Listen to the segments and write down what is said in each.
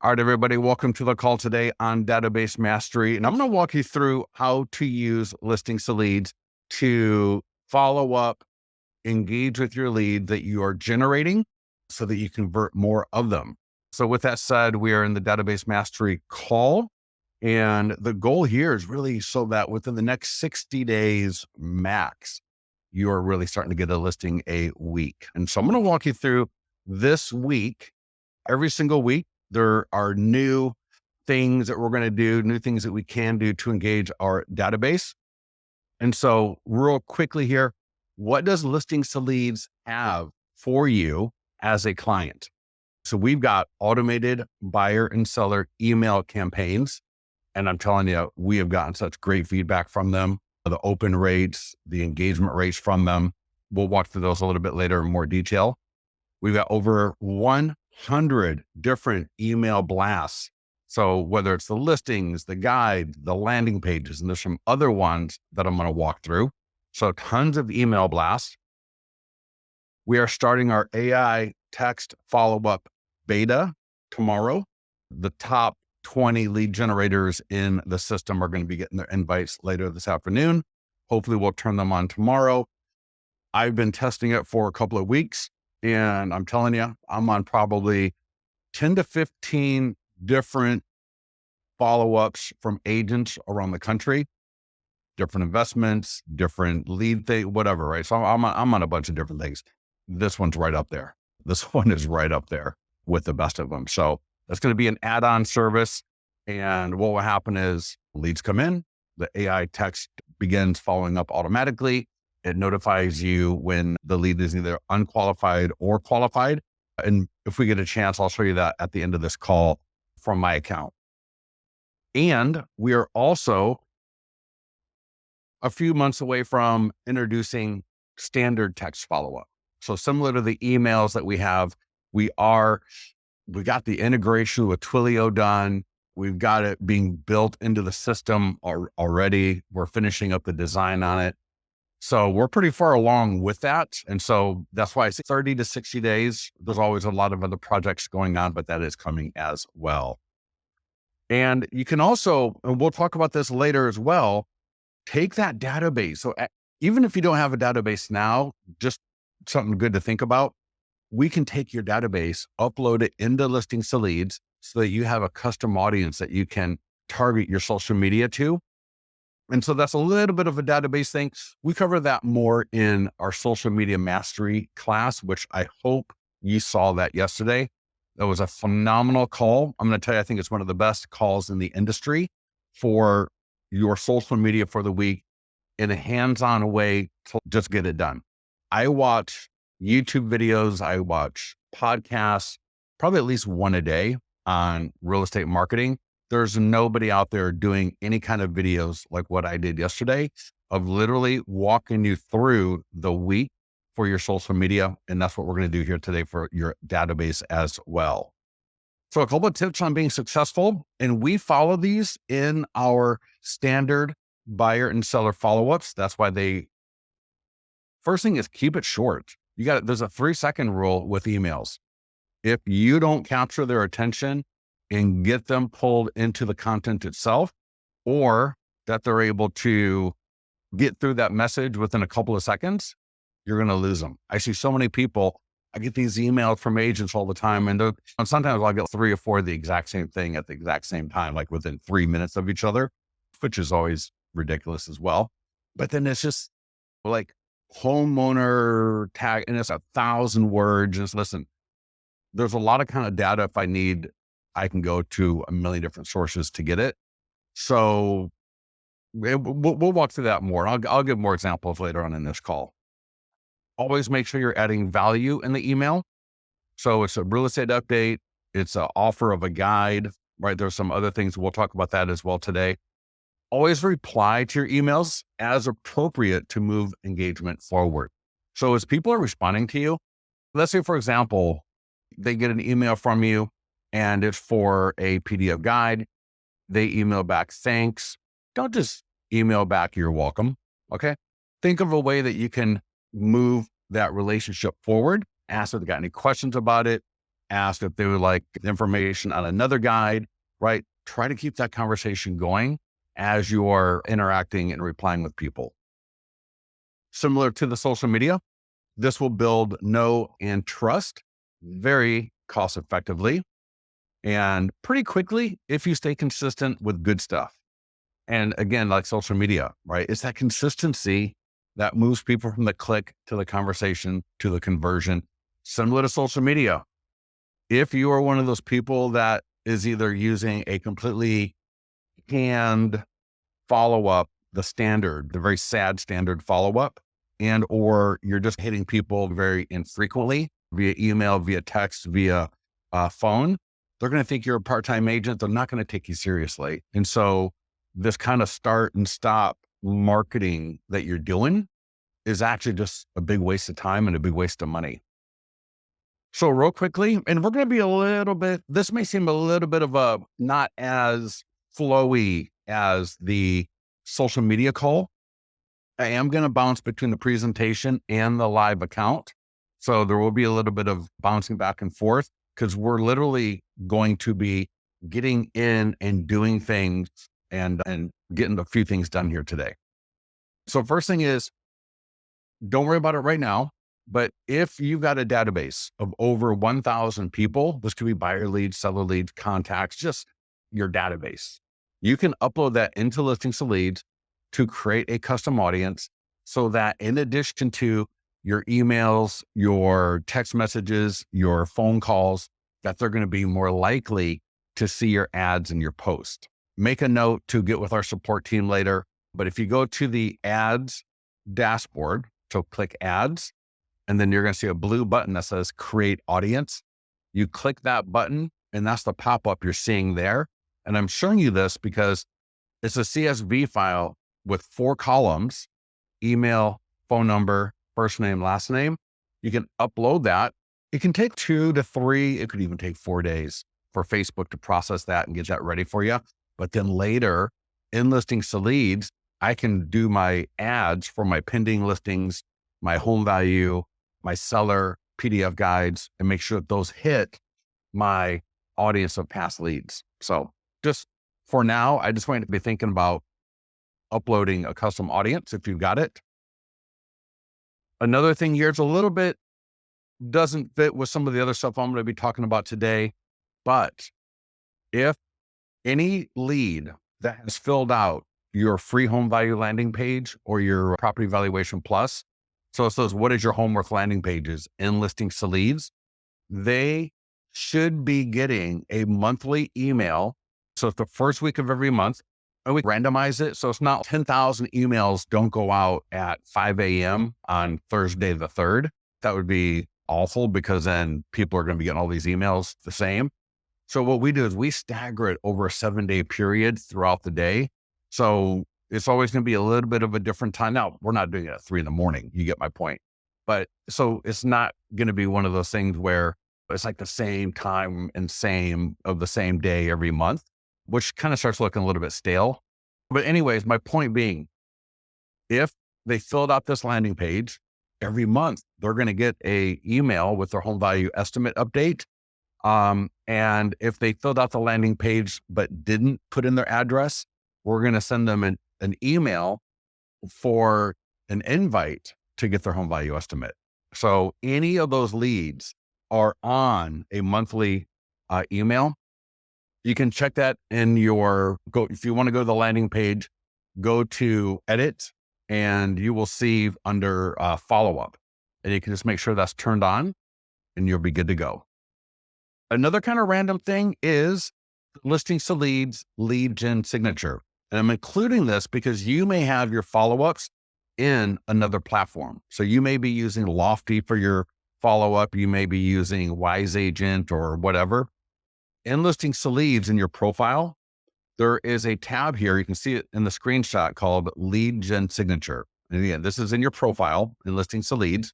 All right, everybody, welcome to the call today on Database Mastery. And I'm going to walk you through how to use listings to leads to follow up, engage with your lead that you are generating so that you convert more of them. So with that said, we are in the Database Mastery call. And the goal here is really so that within the next 60 days max, you are really starting to get a listing a week. And so I'm going to walk you through this week. Every single week, there are new things that we're going to do, new things that we can do to engage our database. And so real quickly here, what does listings to leads have for you as a client? So we've got automated buyer and seller email campaigns. And I'm telling you, we have gotten such great feedback from them, the open rates, the engagement rates from them. We'll walk through those a little bit later in more detail. We've got over 100 different email blasts. So whether it's the listings, the guide, the landing pages, and there's some other ones that I'm going to walk through. So tons of email blasts. We are starting our AI text follow-up beta tomorrow. The top 20 lead generators in the system are going to be getting their invites later this afternoon. Hopefully we'll turn them on tomorrow. I've been testing it for a couple of weeks. And I'm telling you, I'm on probably 10 to 15 different follow-ups from agents around the country, different investments, different lead thing, whatever, right? So I'm on a bunch of different things. This one's right up there. This one is right up there with the best of them. So that's going to be an add-on service. And what will happen is leads come in, the AI text begins following up automatically. It notifies you when the lead is either unqualified or qualified. And if we get a chance, I'll show you that at the end of this call from my account. And we are also a few months away from introducing standard text follow-up. So similar to the emails that we have, we got the integration with Twilio done. We've got it being built into the system already. We're finishing up the design on it. So we're pretty far along with that. And so that's why I say 30 to 60 days. There's always a lot of other projects going on, but that is coming as well. And you can also, and we'll talk about this later as well, take that database. So even if you don't have a database now, just something good to think about, we can take your database, upload it into listings to leads so that you have a custom audience that you can target your social media to. And so that's a little bit of a database thing. We cover that more in our social media mastery class, which I hope you saw that yesterday. That was a phenomenal call. I'm going to tell you, I think it's one of the best calls in the industry for your social media for the week in a hands-on way to just get it done. I watch YouTube videos. I watch podcasts, probably at least one a day on real estate marketing. There's nobody out there doing any kind of videos like what I did yesterday of literally walking you through the week for your social media. And that's what we're going to do here today for your database as well. So a couple of tips on being successful, and we follow these in our standard buyer and seller follow-ups. That's why first thing is keep it short. There's a 3-second rule with emails. If you don't capture their attention and get them pulled into the content itself, or that they're able to get through that message within a couple of seconds, you're going to lose them. I see so many people, I get these emails from agents all the time, and sometimes I'll get 3 or 4 of the exact same thing at the exact same time, like within 3 minutes of each other, which is always ridiculous as well. But then it's just like homeowner tag, and it's 1,000 words. Just listen, there's a lot of kind of data. If I need, I can go to a million different sources to get it. So we'll walk through that more. I'll give more examples later on in this call. Always make sure you're adding value in the email. So it's a real estate update. It's an offer of a guide, right? There's some other things. We'll talk about that as well today. Always reply to your emails as appropriate to move engagement forward. So as people are responding to you, let's say, for example, they get an email from you and it's for a PDF guide. They email back, thanks. Don't just email back, you're welcome. Okay. Think of a way that you can move that relationship forward. Ask if they got any questions about it. Ask if they would like information on another guide, right? Try to keep that conversation going as you're interacting and replying with people. Similar to the social media, this will build know and trust very cost effectively and pretty quickly if you stay consistent with good stuff. And again, like social media, right? It's that consistency that moves people from the click to the conversation to the conversion. Similar to social media. If you are one of those people that is either using a completely canned follow-up, the very sad standard follow-up, and or you're just hitting people very infrequently via email, via text, via phone, they're going to think you're a part-time agent. They're not going to take you seriously. And so this kind of start and stop marketing that you're doing is actually just a big waste of time and a big waste of money. So real quickly, and we're going to be this may seem a little bit of a not as flowy as the social media call. I am going to bounce between the presentation and the live account. So there will be a little bit of bouncing back and forth because we're literally going to be getting in and doing things and getting a few things done here today. So first thing is, don't worry about it right now. But if you've got a database of over 1,000 people, this could be buyer leads, seller leads, contacts, just your database. You can upload that into Listings to Leads to create a custom audience so that in addition to your emails, your text messages, your phone calls, that they're going to be more likely to see your ads and your post. Make a note to get with our support team later. But if you go to the ads dashboard, so click ads, and then you're going to see a blue button that says create audience. You click that button and that's the pop-up you're seeing there. And I'm showing you this because it's a CSV file with 4 columns, email, phone number, first name, last name. You can upload that. It can take 2 to 3, it could even take 4 days for Facebook to process that and get that ready for you. But then later in Listings to Leads, I can do my ads for my pending listings, my home value, my seller PDF guides, and make sure that those hit my audience of past leads. So just for now, I just want you to be thinking about uploading a custom audience if you've got it. Another thing here, it's a little bit doesn't fit with some of the other stuff I'm going to be talking about today, but if any lead that has filled out your free home value landing page or your property valuation plus, so it says, what is your home worth landing pages in Listings to Leads, they should be getting a monthly email. So it's the first week of every month, and we randomize it. So it's not 10,000 emails don't go out at 5 a.m. on Thursday the 3rd. That would be awful because then people are going to be getting all these emails the same. So what we do is we stagger it over a 7-day period throughout the day. So it's always going to be a little bit of a different time. Now, we're not doing it at 3 a.m. You get my point. But so it's not going to be one of those things where it's like the same time and the same day every month, which kind of starts looking a little bit stale. But anyways, my point being, if they filled out this landing page every month, they're going to get a email with their home value estimate update. And if they filled out the landing page but didn't put in their address, we're going to send them an email for an invite to get their home value estimate. So any of those leads are on a monthly email. You can check that in if you want to go to the landing page, go to edit and you will see under follow-up, and you can just make sure that's turned on and you'll be good to go. Another kind of random thing is Listings to Leads lead gen signature. And I'm including this because you may have your follow-ups in another platform. So you may be using Lofty for your follow-up. You may be using Wise Agent or whatever. In Listings to Leads in your profile, there is a tab here. You can see it in the screenshot called Lead Gen Signature. And again, this is in your profile in Listings to Leads.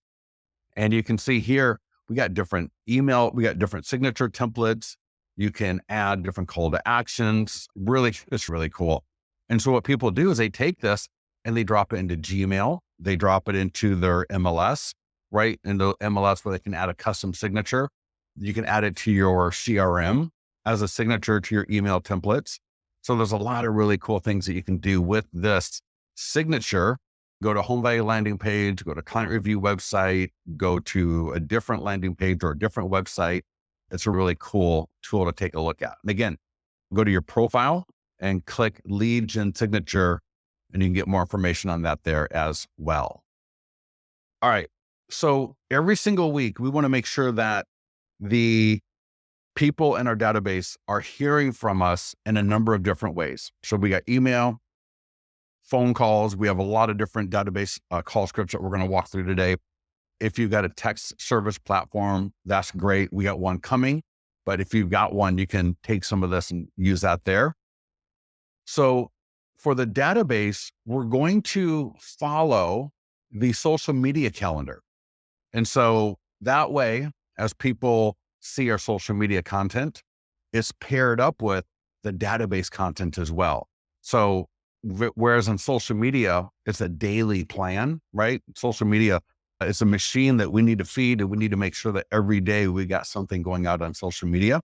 And you can see here, we got different signature templates. You can add different call to actions. Really, it's really cool. And so what people do is they take this and they drop it into Gmail. They drop it into their MLS. right in the MLS where they can add a custom signature. You can add it to your CRM as a signature to your email templates. So there's a lot of really cool things that you can do with this signature. Go to home value landing page, go to client review website, go to a different landing page or a different website. It's a really cool tool to take a look at. And again, go to your profile and click lead gen signature, and you can get more information on that there as well. All right. So every single week, we want to make sure that the people in our database are hearing from us in a number of different ways. So we got email, phone calls. We have a lot of different database call scripts that we're going to walk through today. If you've got a text service platform, that's great. We got one coming, but if you've got one, you can take some of this and use that there. So for the database, we're going to follow the social media calendar. And so that way, as people see our social media content, it's paired up with the database content as well. So whereas on social media, it's a daily plan, right? Social media, it's a machine that we need to feed, and we need to make sure that every day we got something going out on social media.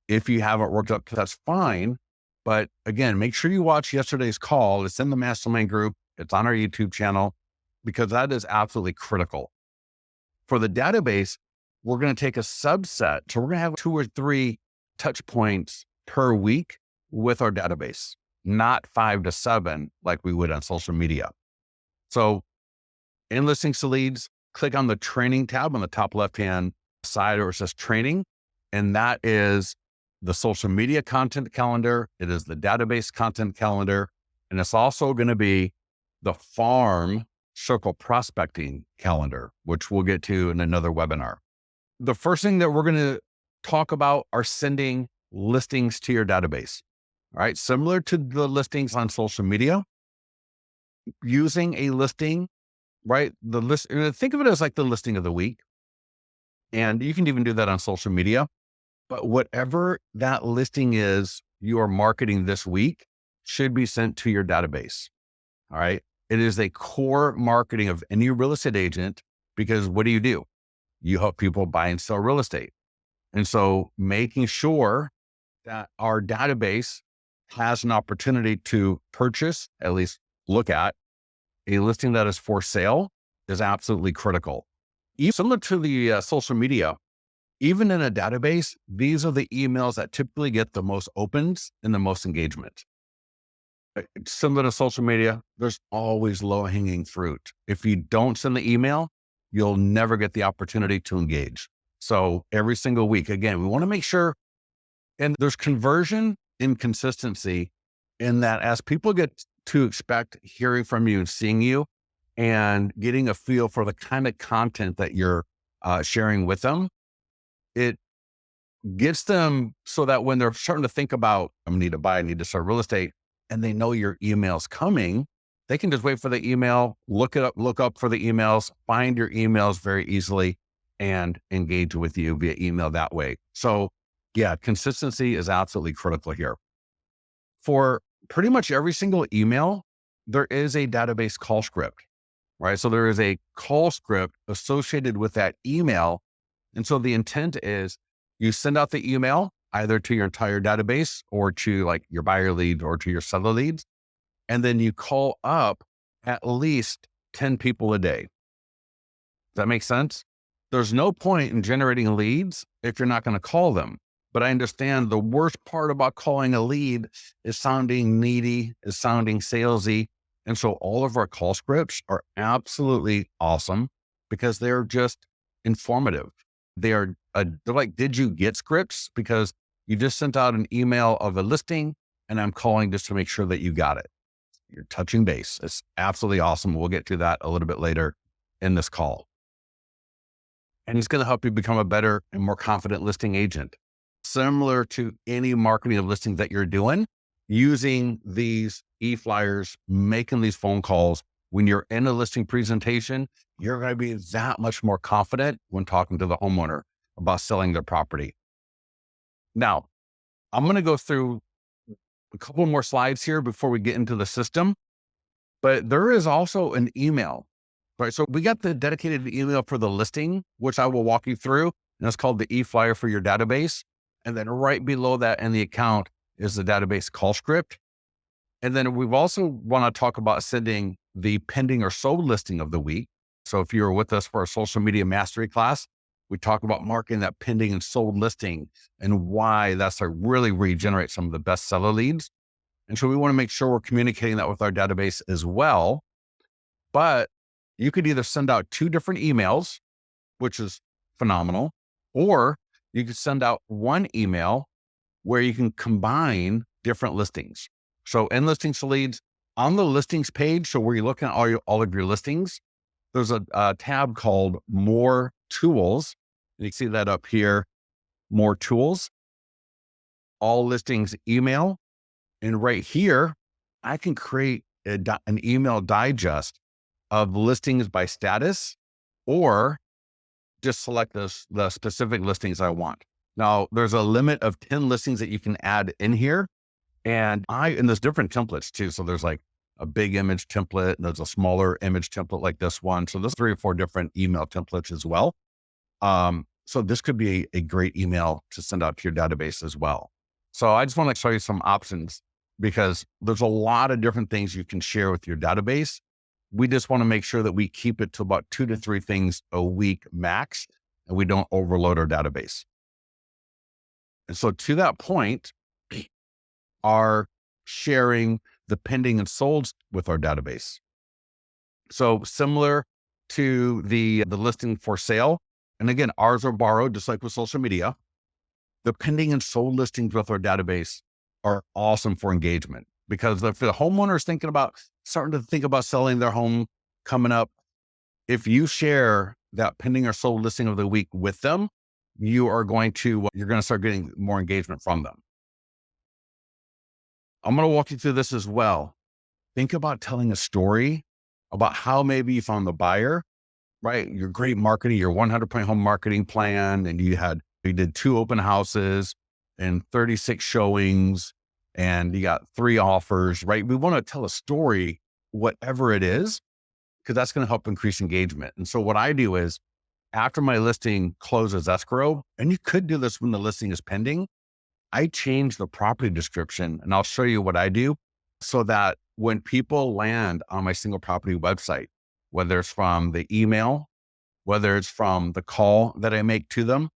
If you haven't worked up, that's fine. But again, make sure you watch yesterday's call. It's in the mastermind group. It's on our YouTube channel, because that is absolutely critical. For the database, we're going to take a subset. So we're going to have 2 or 3 touch points per week with our database, not 5 to 7 like we would on social media. So in listings to leads, click on the training tab on the top left-hand side where it says training. And that is the social media content calendar. It is the database content calendar. And it's also going to be the farm circle prospecting calendar, which we'll get to in another webinar. The first thing that we're going to talk about are sending listings to your database. All right. Similar to the listings on social media, using a listing, right? The list, think of it as like the listing of the week. And you can even do that on social media, but whatever that listing is you are marketing this week should be sent to your database. All right. It is a core marketing of any real estate agent, because what do? You help people buy and sell real estate. And so making sure that our database has an opportunity to purchase, at least look at, a listing that is for sale is absolutely critical. Similar to the social media, even in a database, these are the emails that typically get the most opens and the most engagement. Similar to social media, there's always low-hanging fruit. If you don't send the email, you'll never get the opportunity to engage. So every single week, again, we want to make sure, and there's conversion and consistency in that as people get to expect hearing from you and seeing you and getting a feel for the kind of content that you're sharing with them, it gets them so that when they're starting to think about, I need to buy, I need to start real estate, and they know your email's coming, they can just wait for the email, look up for the emails, find your emails very easily, and engage with you via email that way. So yeah, consistency is absolutely critical here. For pretty much every single email, there is a database call script, right? So there is a call script associated with that email. And so the intent is you send out the email either to your entire database or to like your buyer lead or to your seller leads. And then you call up at least 10 people a day. Does that make sense? There's no point in generating leads if you're not going to call them. But I understand the worst part about calling a lead is sounding needy, is sounding salesy. And so all of our call scripts are absolutely awesome because they're just informative. They're like, did you get scripts? Because you just sent out an email of a listing and I'm calling just to make sure that you got it. You're touching base. It's absolutely awesome. We'll get to that a little bit later in this call. And it's going to help you become a better and more confident listing agent. Similar to any marketing of listings that you're doing, using these eFlyers, making these phone calls, when you're in a listing presentation, you're going to be that much more confident when talking to the homeowner about selling their property. Now, I'm going to go through a couple more slides here before we get into the system, but there is also an email, right? So we got the dedicated email for the listing, which I will walk you through. And it's called the eFlyer for your database. And then right below that in the account is the database call script. And then we've also want to talk about sending the pending or sold listing of the week. So if you were with us for a social media mastery class, we talk about marking that pending and sold listing and why that's a really regenerate some of the best seller leads. And so we want to make sure we're communicating that with our database as well. But you could either send out 2 different emails, which is phenomenal, or you could send out one email where you can combine different listings. So in listings to leads, on the listings page, so where you're looking at all of your listings, there's a tab called More Tools. And you can see that up here, More Tools, all listings email. And right here, I can create an email digest of listings by status, or just select the specific listings I want. Now, there's a limit of 10 listings that you can add in here. And there's different templates too. So there's like a big image template, and there's a smaller image template like this one. So there's 3 or 4 different email templates as well. So this could be a great email to send out to your database as well. So I just want to show you some options because there's a lot of different things you can share with your database. We just want to make sure that we keep it to about 2 to 3 things a week max, and we don't overload our database. And so to that point, are sharing the pending and sold with our database. So similar to the listing for sale, and again, ours are borrowed just like with social media. The pending and sold listings with our database are awesome for engagement because if the homeowner is starting to think about selling their home coming up, if you share that pending or sold listing of the week with them, you're going to start getting more engagement from them. I'm going to walk you through this as well. Think about telling a story about how maybe you found the buyer, right? Your great marketing, your 100-point home marketing plan, and you did 2 open houses and 36 showings, and you got 3 offers, right? We want to tell a story, whatever it is, because that's going to help increase engagement. And so what I do is after my listing closes escrow, and you could do this when the listing is pending, I change the property description, and I'll show you what I do so that when people land on my single property website, whether it's from the email, whether it's from the call that I make to them,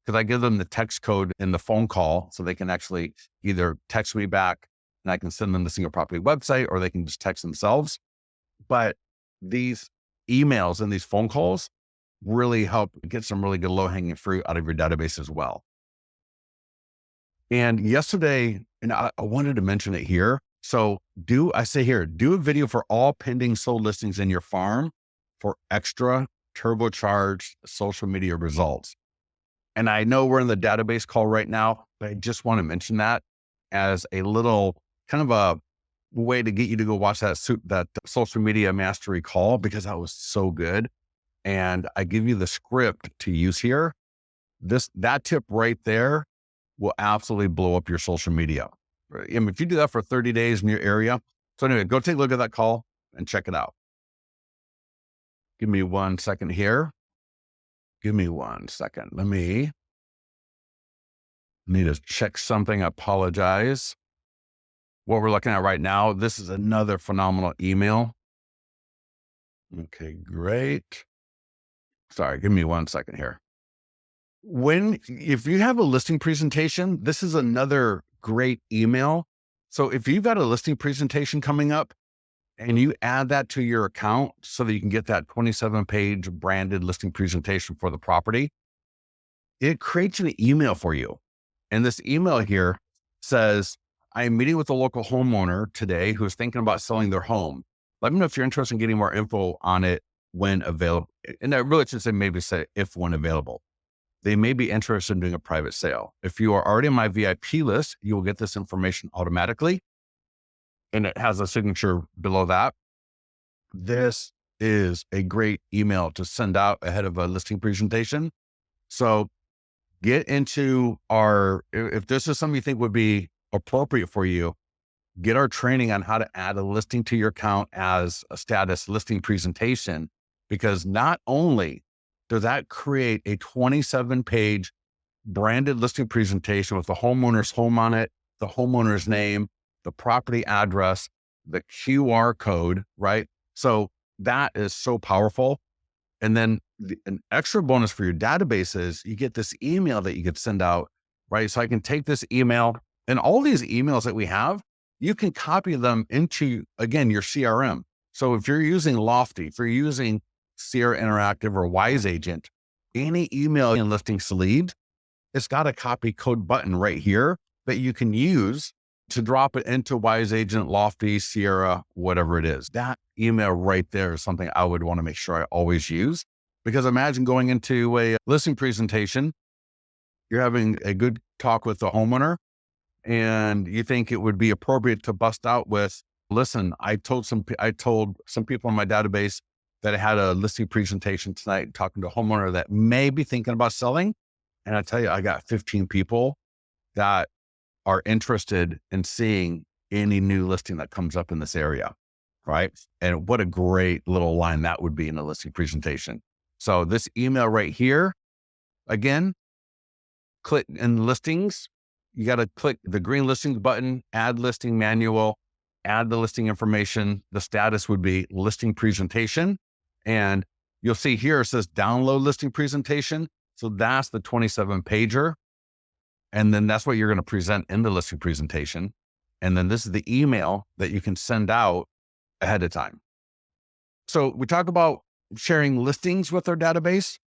because I give them the text code in the phone call so they can actually either text me back and I can send them the single property website, or they can just text themselves. But these emails and these phone calls really help get some really good low-hanging fruit out of your database as well. And yesterday, and I wanted to mention it here. So do a video for all pending sold listings in your farm for extra turbocharged social media results. And I know we're in the database call right now, but I just want to mention that as a little kind of a way to get you to go watch that social media mastery call, because that was so good. And I give you the script to use here. That tip right there will absolutely blow up your social media. And if you do that for 30 days in your area. So anyway, go take a look at that call and check it out. Give me 1 second here. Give me 1 second. Let me need to check something. I apologize. What we're looking at right now, this is another phenomenal email. Okay, great. Sorry, give me 1 second here. If you have a listing presentation, this is another great email. So if you've got a listing presentation coming up and you add that to your account so that you can get that 27-page branded listing presentation for the property, it creates an email for you. And this email here says, I am meeting with a local homeowner today who is thinking about selling their home. Let me know if you're interested in getting more info on it when available. And I really should say if when available. They may be interested in doing a private sale. If you are already on my VIP list, you will get this information automatically. And it has a signature below that. This is a great email to send out ahead of a listing presentation. So get into if this is something you think would be appropriate for you, get our training on how to add a listing to your account as a status listing presentation, because not only does that create a 27-page branded listing presentation with the homeowner's home on it, the homeowner's name, the property address, the QR code, right? So that is so powerful. And then an extra bonus for your database is you get this email that you could send out, right? So I can take this email and all these emails that we have, you can copy them into, again, your CRM. So if you're using Lofty, if you're using Sierra Interactive or Wise Agent, any email in Listings to Lead, it's got a copy code button right here that you can use to drop it into Wise Agent, Lofty, Sierra, whatever it is. That email right there is something I would want to make sure I always use, because imagine going into a listing presentation, you're having a good talk with the homeowner and you think it would be appropriate to bust out with, listen, I told some people in my database that I had a listing presentation tonight talking to a homeowner that may be thinking about selling. And I tell you, I got 15 people that are interested in seeing any new listing that comes up in this area, right? And what a great little line that would be in a listing presentation. So this email right here, again, click in listings. You got to click the green listings button, add listing manual, add the listing information. The status would be listing presentation. And you'll see here, it says download listing presentation. So that's the 27-pager. And then that's what you're going to present in the listing presentation. And then this is the email that you can send out ahead of time. So we talk about sharing listings with our database.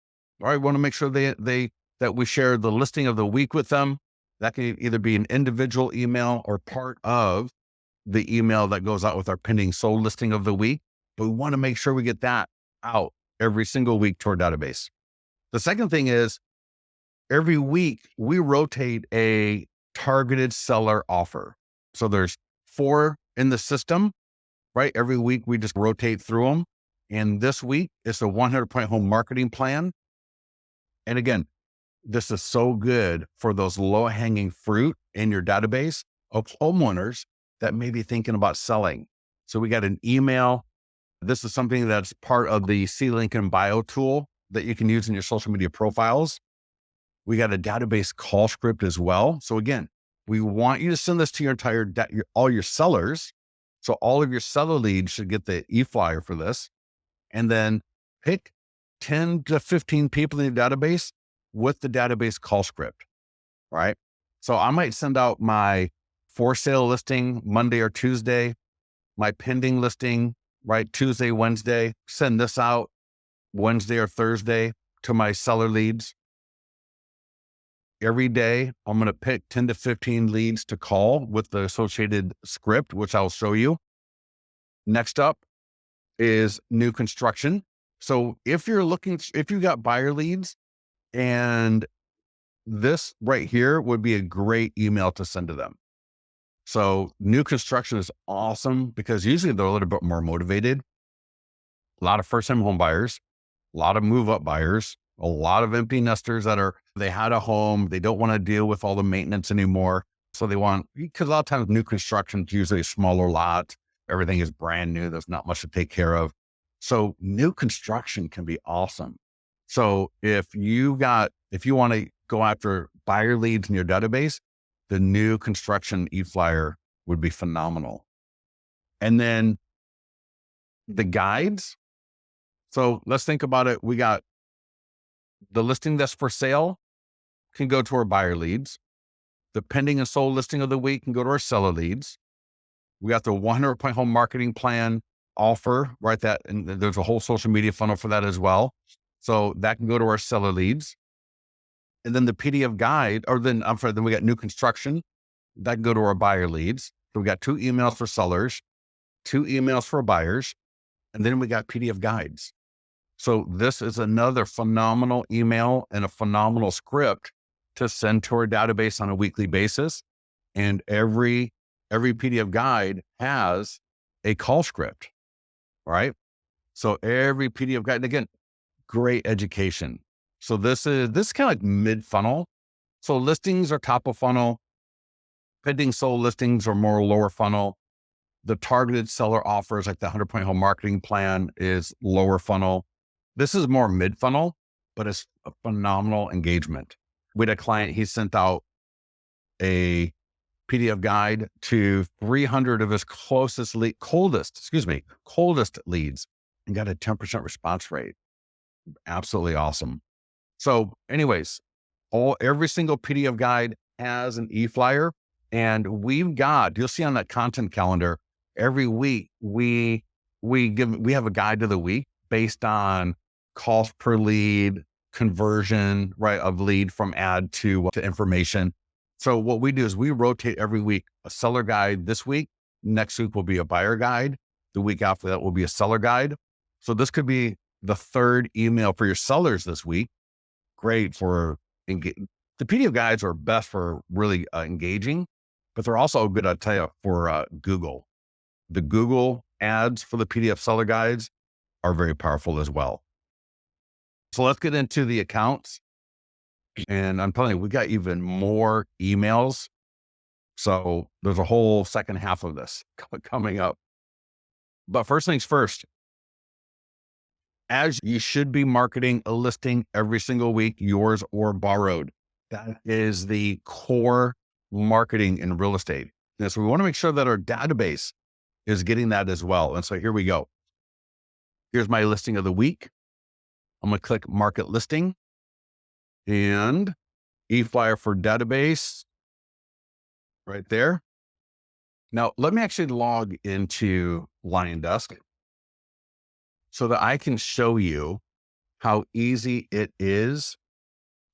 All right, we want to make sure that we share the listing of the week with them. That can either be an individual email or part of the email that goes out with our pending sold listing of the week. But we want to make sure we get that out every single week to our database. The second thing is, every week we rotate a targeted seller offer. So there's 4 in the system, right? Every week we just rotate through them. And this week it's a 100-point home marketing plan. And again, this is so good for those low-hanging fruit in your database of homeowners that may be thinking about selling. So we got an email. This is something that's part of the See Link in Bio tool that you can use in your social media profiles. We got a database call script as well. So again, we want you to send this to your all your sellers. So all of your seller leads should get the eFlyer for this. And then pick 10 to 15 people in your database with the database call script, right? So I might send out my for sale listing Monday or Tuesday, my pending listing, right? Tuesday, Wednesday, send this out Wednesday or Thursday to my seller leads. Every day, I'm going to pick 10 to 15 leads to call with the associated script, which I'll show you. Next up is new construction. So if you got buyer leads, and this right here would be a great email to send to them. So new construction is awesome because usually they're a little bit more motivated. A lot of first-time home buyers, a lot of move-up buyers, a lot of empty nesters they had a home, they don't want to deal with all the maintenance anymore. So because a lot of times new construction is usually a smaller lot. Everything is brand new. There's not much to take care of. So new construction can be awesome. So if you want to go after buyer leads in your database, the new construction eFlyer would be phenomenal. And then the guides. So let's think about it. We got the listing that's for sale can go to our buyer leads. The pending and sold listing of the week can go to our seller leads. We got the 100-point home marketing plan offer, right? And there's a whole social media funnel for that as well. So that can go to our seller leads. And then the PDF guide, then we got new construction that can go to our buyer leads. So we got 2 emails for sellers, 2 emails for buyers, and then we got PDF guides. So this is another phenomenal email and a phenomenal script to send to our database on a weekly basis. And every PDF guide has a call script, right? So every PDF guide, and again, great education. So this is kind of like mid-funnel. So listings are top of funnel. Pending sold listings are more lower funnel. The targeted seller offers, like the 100-point home marketing plan, is lower funnel. This is more mid-funnel, but it's a phenomenal engagement. We had a client, he sent out a PDF guide to 300 of his coldest leads and got a 10% response rate. Absolutely awesome. So anyways, every single PDF guide has an eFlyer, and you'll see on that content calendar every week, we have a guide of the week based on cost per lead, conversion, right, of lead from ad to information. So what we do is we rotate every week a seller guide. This week, next week will be a buyer guide. The week after that will be a seller guide. So this could be the third email for your sellers this week. Great for the PDF guides are best for really engaging, but they're also good, I'll tell you, for Google. The Google ads for the PDF seller guides are very powerful as well. So let's get into the accounts. And I'm telling you, we got even more emails. So there's a whole second half of this coming up. But first things first, as you should be marketing a listing every single week, yours or borrowed. That is the core marketing in real estate. And so we want to make sure that our database is getting that as well. And so here we go. Here's my listing of the week. I'm going to click market listing and eFlyer for database right there. Now, let me actually log into LionDesk so that I can show you how easy it is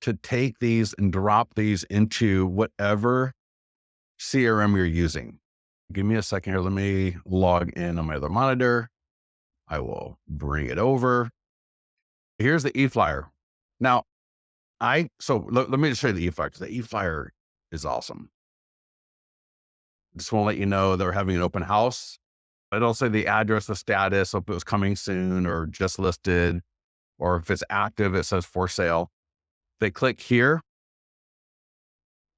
to take these and drop these into whatever CRM you're using. Give me a second here. Let me log in on my other monitor. I will bring it over. Here's the eFlyer. Now, let me just show you the eFlyer, because the eFlyer is awesome. Just want to let you know they're having an open house. It'll say the address, the status, if it was coming soon or just listed, or if it's active, it says for sale. They click here.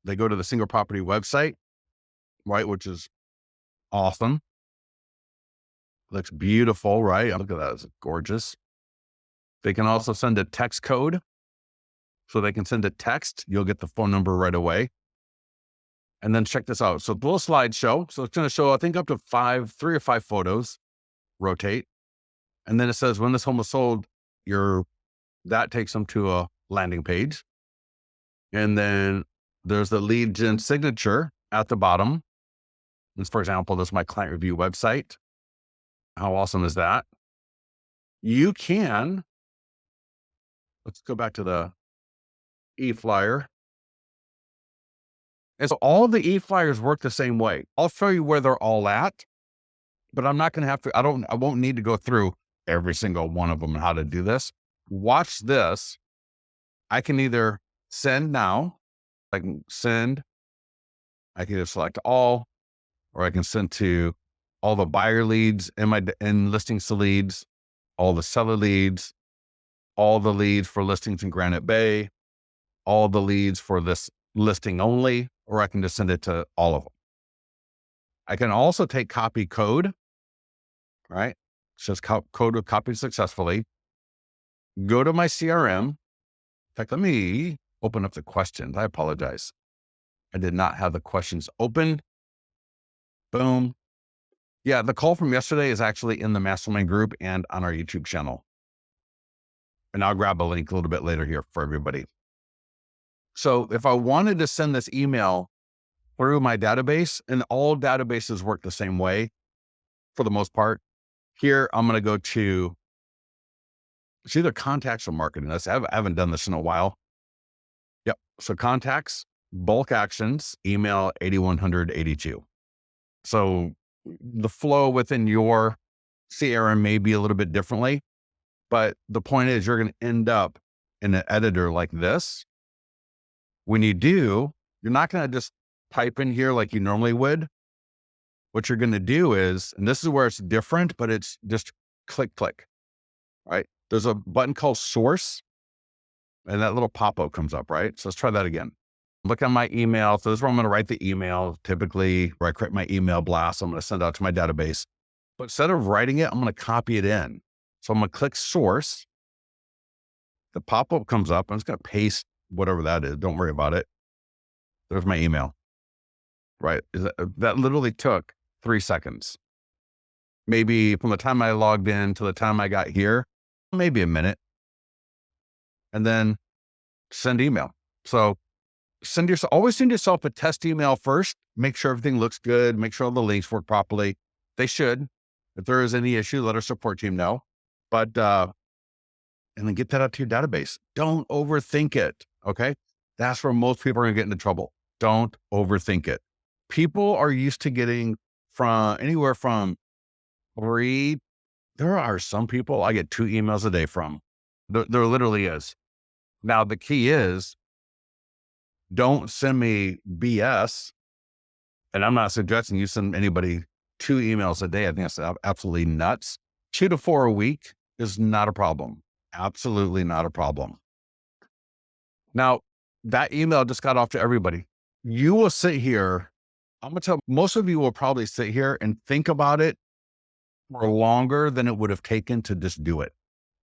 They go to the single property website, right? Which is awesome. Looks beautiful, right? Look at that. It's gorgeous. They can also send a text code. So they can send a text. You'll get the phone number right away. And then check this out. So the little slideshow. So it's going to show, I think, up to 3 or 5 photos. Rotate. And then it says when this home was sold, that takes them to a landing page. And then there's the lead gen signature at the bottom. For example, this is my client review website. How awesome is that? You can, let's go back to the eFlyer. And so all of the eFlyers work the same way. I'll show you where they're all at, but I'm not going to have to, I won't need to go through every single one of them and how to do this. Watch this. I can either send now, I can either select all, or I can send to all the buyer leads in listings to leads, all the seller leads, all the leads for listings in Granite Bay, all the leads for this listing only, or I can just send it to all of them. I can also take copy code, right? It says code was copied successfully. Go to my CRM. In fact, let me open up the questions. I apologize. I did not have the questions open. Boom. Yeah, the call from yesterday is actually in the mastermind group and on our YouTube channel. And I'll grab a link a little bit later here for everybody. So if I wanted to send this email through my database, and all databases work the same way for the most part, here I'm going to go to, it's either contacts or marketing. I haven't done this in a while. Yep. So contacts, bulk actions, email 8182. So the flow within your CRM may be a little bit differently, but the point is you're going to end up in an editor like this. When you do, you're not going to just type in here like you normally would. What you're going to do is, and this is where it's different, but it's just click, right? There's a button called source, and that little pop-up comes up, right? So let's try that again. Look at my email. So this is where I'm going to write the email. Typically, where I create my email blast, I'm going to send out to my database. But instead of writing it, I'm going to copy it in. So I'm going to click source. the pop-up comes up. I'm just going to paste whatever that is. Don't worry about it. There's my email, right? That literally took 3 seconds. Maybe from the time I logged in to the time I got here, maybe a minute. And then send email. So always send yourself a test email first. Make sure everything looks good. Make sure all the links work properly. They should. If there is any issue, let our support team know. But, and then get that out to your database. Don't overthink it. Okay. That's where most people are going to get into trouble. Don't overthink it. People are used to getting from anywhere from 3. There are some people I get 2 emails a day from. There literally is. Now, the key is don't send me BS. And I'm not suggesting you send anybody 2 emails a day. I think that's absolutely nuts. 2 to 4 a week is not a problem. Absolutely not a problem. Now, that email just got off to everybody. You will sit here. I'm going to tell most of you will probably sit here and think about it for longer than it would have taken to just do it.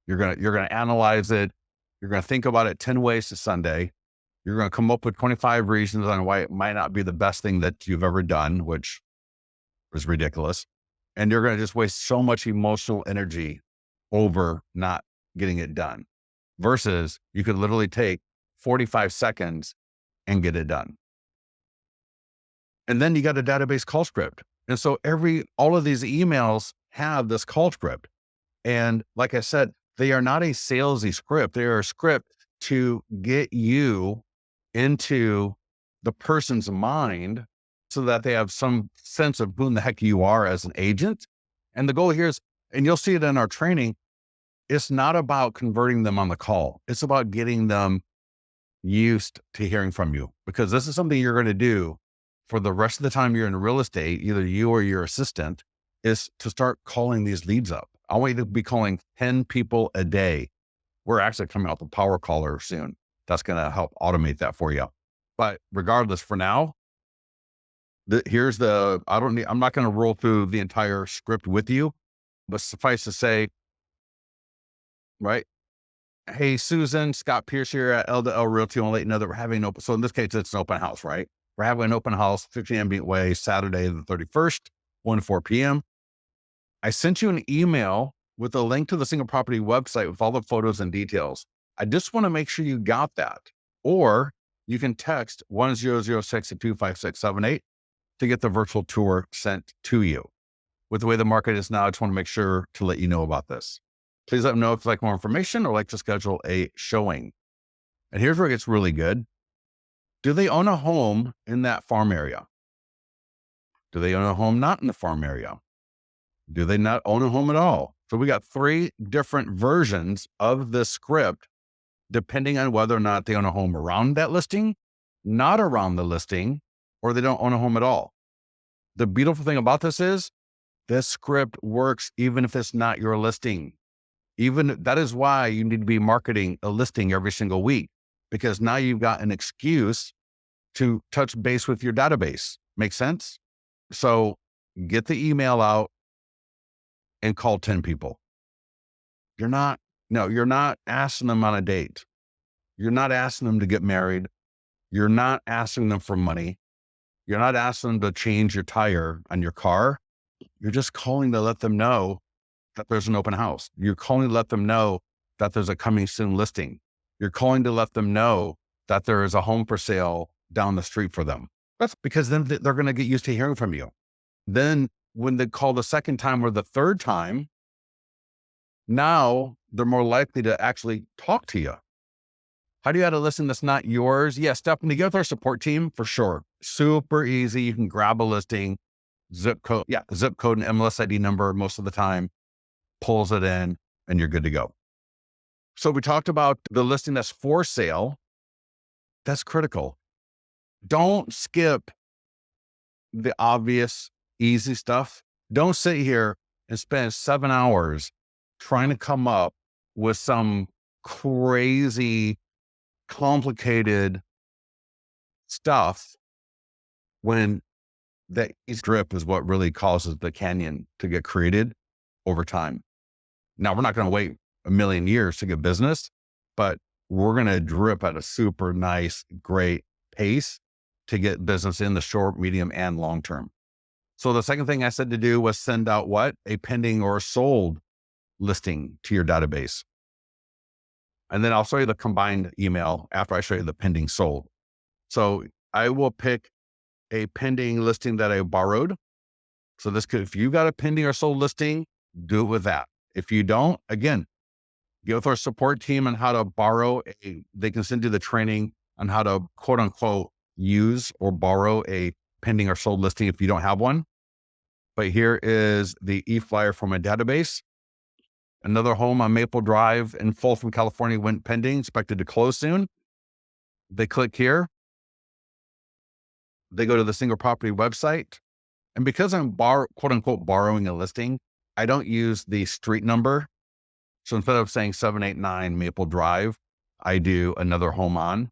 You're going to analyze it. You're going to think about it 10 ways to Sunday. You're going to come up with 25 reasons on why it might not be the best thing that you've ever done, which is ridiculous. And you're going to just waste so much emotional energy over not getting it done versus you could literally take 45 seconds and get it done. And then you got a database call script. And so all of these emails have this call script. And like I said, they are not a salesy script. They are a script to get you into the person's mind so that they have some sense of who in the heck you are as an agent. And the goal here is, and you'll see it in our training, it's not about converting them on the call. It's about getting them used to hearing from you, because this is something you're going to do for the rest of the time you're in real estate, either you or your assistant, is to start calling these leads up. I want you to be calling 10 people a day. We're actually coming out with Power Caller soon. That's going to help automate that for you. But regardless, for now, I'm not going to roll through the entire script with you, but suffice to say, right? Hey, Susan, Scott Pierce here at L2L Realty. I want to let you know that we're having so in this case, it's an open house, right? We're having an open house, 50 Ambient Way, Saturday, the 31st, 1 to 4 p.m. I sent you an email with a link to the single property website with all the photos and details. I just want to make sure you got that. Or you can text 1006-25678 to get the virtual tour sent to you. With the way the market is now, I just want to make sure to let you know about this. Please let me know if you'd like more information or like to schedule a showing. And here's where it gets really good. Do they own a home in that farm area? Do they own a home not in the farm area? Do they not own a home at all? So we got 3 different versions of the script, depending on whether or not they own a home around that listing, not around the listing, or they don't own a home at all. The beautiful thing about this is this script works even if it's not your listing. That is why you need to be marketing a listing every single week, because now you've got an excuse to touch base with your database. Make sense? So get the email out and call 10 people. You're not asking them on a date. You're not asking them to get married. You're not asking them for money. You're not asking them to change your tire on your car. You're just calling to let them know that there's an open house. You're calling to let them know that there's a coming soon listing. You're calling to let them know that there is a home for sale down the street for them. That's because then they're going to get used to hearing from you. Then when they call the second time or the third time, now they're more likely to actually talk to you. How do you add a listing that's not yours? Yeah, Stephanie, get with our support team for sure. Super easy. You can grab a listing, zip code and MLS ID number most of the time, pulls it in, and you're good to go. So we talked about the listing that's for sale. That's critical. Don't skip the obvious, easy stuff. Don't sit here and spend 7 hours trying to come up with some crazy, complicated stuff when that drip is what really causes the canyon to get created over time. Now, we're not going to wait a million years to get business, but we're going to drip at a super nice, great pace to get business in the short, medium, and long term. So the second thing I said to do was send out what? A pending or sold listing to your database. And then I'll show you the combined email after I show you the pending sold. So I will pick a pending listing that I borrowed. So this could, if you got a pending or sold listing, do it with that. If you don't, again, get with our support team on how to borrow they can send you the training on how to quote unquote use or borrow a pending or sold listing if you don't have one. But here is the eFlyer from my database. Another home on Maple Drive in Folsom, California went pending, expected to close soon. They click here. They go to the single property website. And because I'm quote unquote borrowing a listing, I don't use the street number. So instead of saying 789 Maple Drive, I do another home on.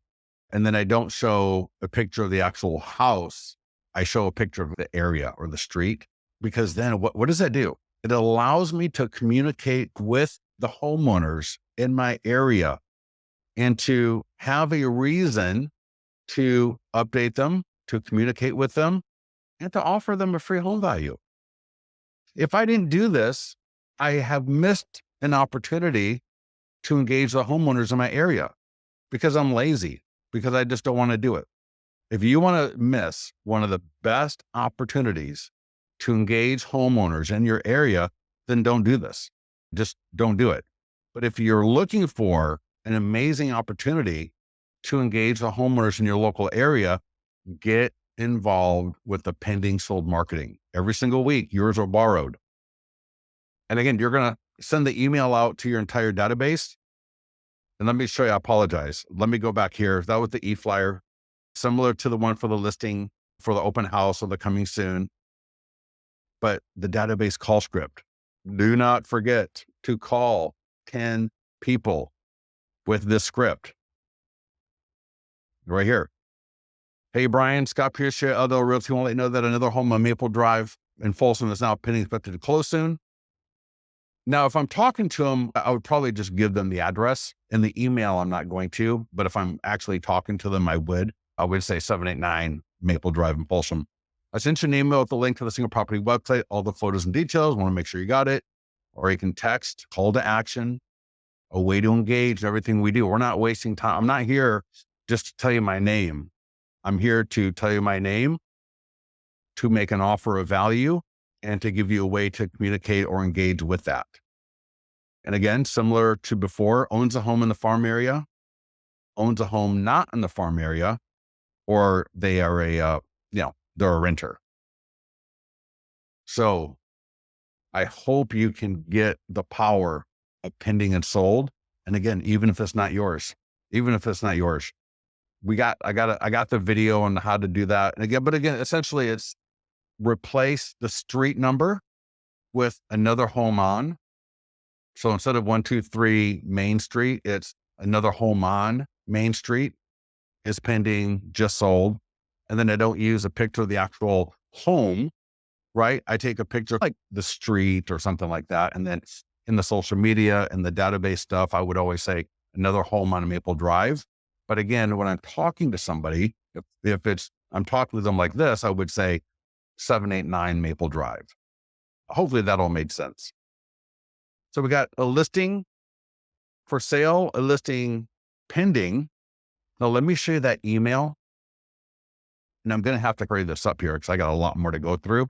And then I don't show a picture of the actual house. I show a picture of the area or the street, because then what does that do? It allows me to communicate with the homeowners in my area and to have a reason to update them, to communicate with them, and to offer them a free home value. If I didn't do this, I have missed an opportunity to engage the homeowners in my area because I'm lazy, because I just don't want to do it. If you want to miss one of the best opportunities to engage homeowners in your area, then don't do this. Just don't do it. But if you're looking for an amazing opportunity to engage the homeowners in your local area, get involved with the pending sold marketing. Every single week, yours are borrowed. And again, you're going to send the email out to your entire database. And let me show you, I apologize. Let me go back here. That was the eFlyer, similar to the one for the listing for the open house or the coming soon. But the database call script, do not forget to call 10 people with this script right here. Hey, Brian, Scott Pierce here, Eldo Realty. Want to let you know that another home on Maple Drive in Folsom is now pending, expected to close soon. Now, if I'm talking to them, I would probably just give them the address. In the email, I'm not going to, but if I'm actually talking to them, I would say 789 Maple Drive in Folsom. I sent you an email with the link to the single property website, all the photos and details. Want to make sure you got it. Or you can text, call to action, a way to engage everything we do. We're not wasting time. I'm not here just to tell you my name. I'm here to tell you my name, to make an offer of value, and to give you a way to communicate or engage with that. And again, similar to before, owns a home in the farm area, owns a home not in the farm area, or they are they're a renter. So I hope you can get the power of pending and sold. And again, even if it's not yours, I got the video on how to do that. And again, essentially it's replace the street number with another home on. So instead of 123 Main Street, it's another home on Main Street is pending, just sold. And then I don't use a picture of the actual home, right? I take a picture like the street or something like that. And then in the social media and the database stuff, I would always say another home on Maple Drive. But again, when I'm talking to somebody, if I'm talking to them like this, I would say 789 Maple Drive. Hopefully that all made sense. So we got a listing for sale, a listing pending. Now let me show you that email. And I'm going to have to hurry this up here because I got a lot more to go through.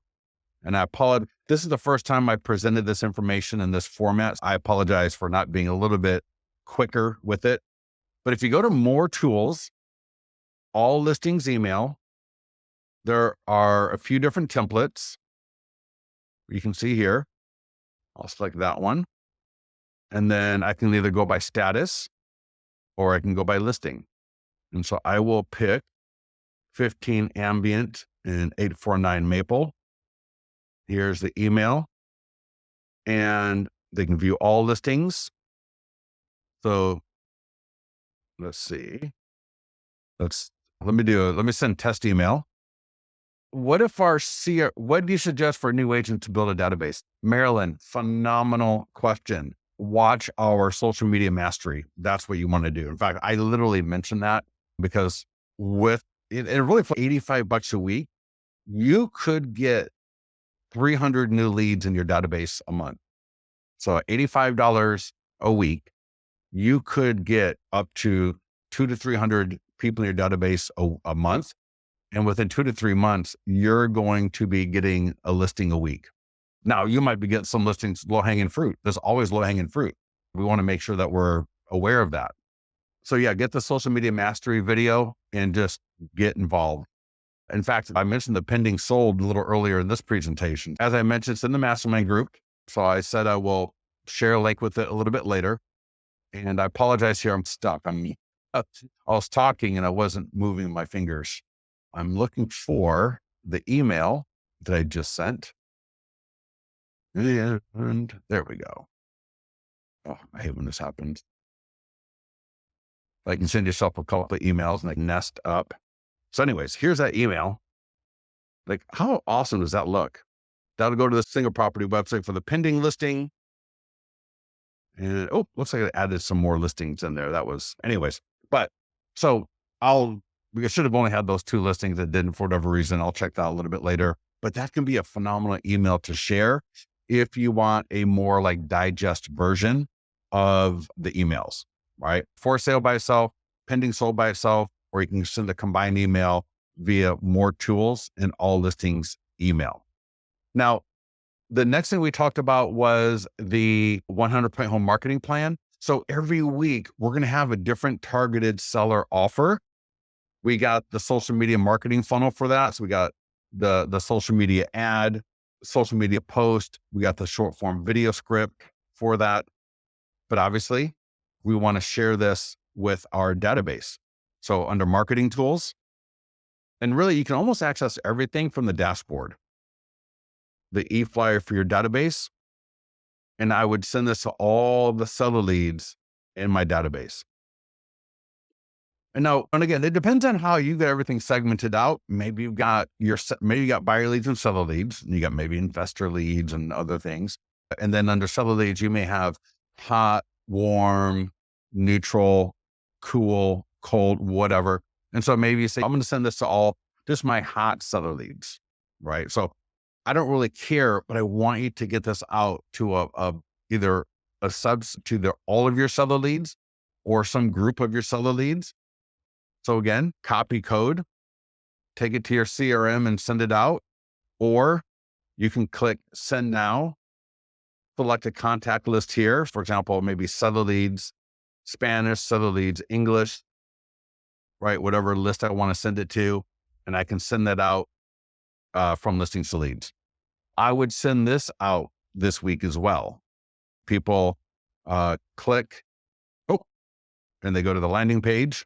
And I apologize. This is the first time I presented this information in this format. I apologize for not being a little bit quicker with it. But if you go to more tools, all listings email, there are a few different templates. You can see here. I'll select that one. And then I can either go by status or I can go by listing. And so I will pick 15 Ambient and 849 Maple. Here's the email. And they can view all listings. So let's see. Let me send test email. What do you suggest for a new agent to build a database? Marilyn, phenomenal question. watch our social media mastery. That's what you want to do. In fact, I literally mentioned that because with it really for $85 a week, you could get 300 new leads in your database a month. So $85 a week, you could get up to 200 to 300 people in your database a month. And within 2 to 3 months, you're going to be getting a listing a week. Now, you might be getting some listings, low-hanging fruit. There's always low-hanging fruit. We want to make sure that we're aware of that. So yeah, get the social media mastery video and just get involved. In fact, I mentioned the pending sold a little earlier in this presentation. As I mentioned, it's in the mastermind group. So I said I will share a link with it a little bit later. And I apologize here, I'm stuck. I was talking and I wasn't moving my fingers. I'm looking for the email that I just sent. And there we go. Oh, I hate when this happens. Like, you can send yourself a couple of emails and they nest up. So anyways, here's that email. Like, how awesome does that look? That'll go to the single property website for the pending listing. And looks like I added some more listings in there. That was, anyways. But so we should have only had those 2 listings that didn't for whatever reason. I'll check that out a little bit later. But that can be a phenomenal email to share if you want a more like digest version of the emails, right? For sale by itself, pending sold by itself, or you can send a combined email via more tools and all listings email. Now, the next thing we talked about was the 100-point home marketing plan. So every week we're going to have a different targeted seller offer. We got the social media marketing funnel for that. So we got the social media ad, social media post. We got the short form video script for that. But obviously we want to share this with our database. So under marketing tools, and really you can almost access everything from the dashboard, the eFlyer for your database. And I would send this to all the seller leads in my database. And again, it depends on how you get everything segmented out. Maybe you got buyer leads and seller leads, and you got maybe investor leads and other things. And then under seller leads, you may have hot, warm, neutral, cool, cold, whatever. And so maybe you say, I'm going to send this to all just my hot seller leads, right? So I don't really care, but I want you to get this out to either a subs to all of your seller leads or some group of your seller leads. So again, copy code, take it to your CRM and send it out, or you can click send now, select a contact list here. For example, maybe seller leads, Spanish, seller leads, English, right? Whatever list I want to send it to, and I can send that out from listings to leads. I would send this out this week as well. People click, and they go to the landing page,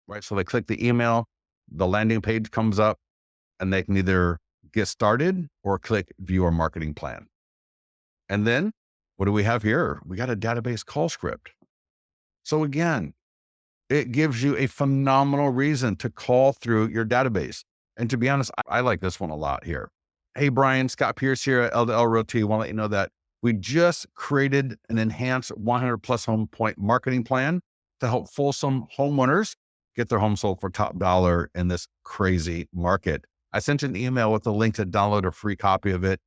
right? So they click the email, the landing page comes up, and they can either get started or click view our marketing plan. And then what do we have here? We got a database call script. So again, it gives you a phenomenal reason to call through your database. And to be honest, I like this one a lot here. Hey, Brian, Scott Pierce here at LDL Realty. I want to let you know that we just created an enhanced 100+ home point marketing plan to help Folsom homeowners get their home sold for top dollar in this crazy market. I sent you an email with a link to download a free copy of it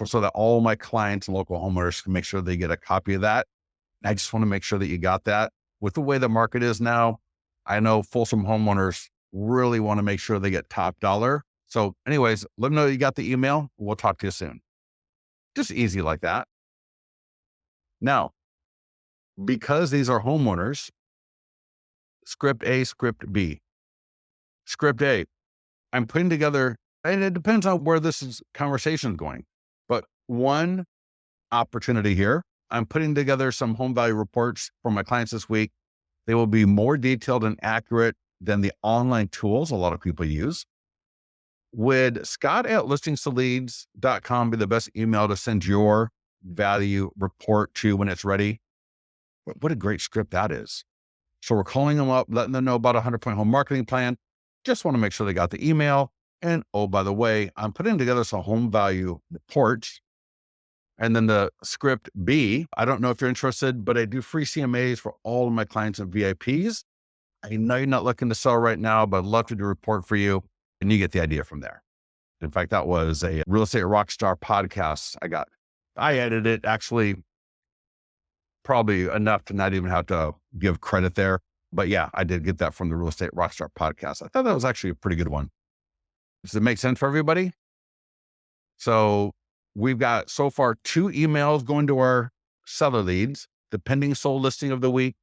so that all my clients and local homeowners can make sure they get a copy of that. And I just want to make sure that you got that. With the way the market is now, I know Folsom homeowners really want to make sure they get top dollar. So anyways, let me know you got the email. We'll talk to you soon. Just easy like that. Now, because these are homeowners, script A, script B. Script A, I'm putting together, and it depends on where conversation is going, but one opportunity here, I'm putting together some home value reports for my clients this week. They will be more detailed and accurate than the online tools a lot of people use. Would scott@listingstoleads.com be the best email to send your value report to when it's ready? What a great script that is. So we're calling them up, letting them know about a 100-point home marketing plan. Just want to make sure they got the email. And by the way, I'm putting together some home value reports And then the script B, I don't know if you're interested, but I do free CMAs for all of my clients and VIPs. I know you're not looking to sell right now, but I'd love to do a report for you. And you get the idea from there. In fact, that was a real estate rockstar podcast I edited it actually probably enough to not even have to give credit there. But yeah, I did get that from the Real Estate Rockstar podcast. I thought that was actually a pretty good one. Does it make sense for everybody? So we've got so far 2 emails going to our seller leads, the pending sold listing of the week,